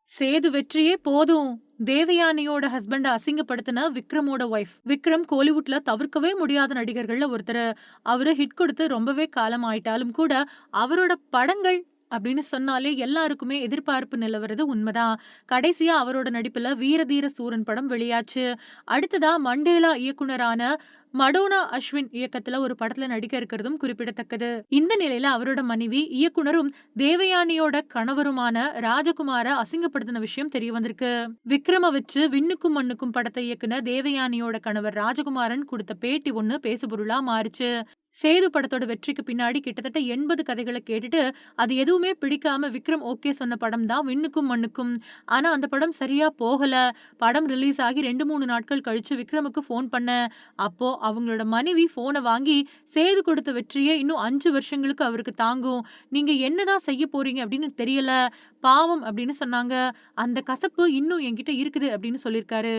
சேது வெற்றியே போதும். தேவயானியோட ஹஸ்பண்ட அசிங்கப்படுத்தின விக்ரமோட ஒய்ஃப். விக்ரம் கோலிவுட்ல தவிர்க்கவே முடியாத நடிகர்கள்ல ஒருத்தரு. அவரு ஹிட் கொடுத்து ரொம்பவே காலம் ஆயிட்டாலும் கூட, அவரோட படங்கள் அப்படின்னு சொன்னாலே எல்லாருக்குமே எதிர்பார்ப்பு நிலவறது உண்மதான். கடைசியா அவரோட நடிப்புல வீரதீர சூரன் படம் வெளியாச்சு. அடுத்ததா மண்டேலா இயக்குனரான மடோனா அஸ்வின் இயக்கத்துல ஒரு படத்துல நடிக்க இருக்கிறதும் குறிப்பிடத்தக்கது. இந்த நிலையில அவரோட மனைவி, இயக்குனரும் தேவயானியோட கணவருமான ராஜகுமார அசிங்கப்படுத்தின விஷயம் தெரிய வந்திருக்கு. விக்ரம வச்சு விண்ணுக்கும் மண்ணுக்கும் படத்தை இயக்குன தேவயானியோட கணவர் ராஜகுமாரன் கொடுத்த பேட்டி ஒண்ணு பேசுபொருளா மாறுச்சு. சேது படத்தோட வெற்றிக்கு பின்னாடி கிட்டத்தட்ட 80 கதைகள கேட்டுட்டு, அது எதுவுமே பிடிக்காம விக்ரம் ஓகே சொன்ன படம் தான் விண்ணுக்கும் மண்ணுக்கும். ஆனா அந்த படம் சரியா போகல. படம் ரிலீஸ் ஆகி 2, 3 நாட்கள் கழிச்சு விக்ரமுக்கு ஃபோன் பண்ணேன். அப்போ அவங்களோட மனைவி ஃபோன வாங்கி, "சேது கொடுத்த வெற்றியே இன்னும் 5 வருஷங்களுக்கு அவருக்கு தாங்கும். நீங்க என்னதான் செய்ய போறீங்க அப்படின்னு தெரியல. பாவம்" அப்படின்னு சொன்னாங்க. "அந்த கசப்பு இன்னும் என்கிட்ட இருக்குது" அப்படின்னு சொல்லியிருக்காரு.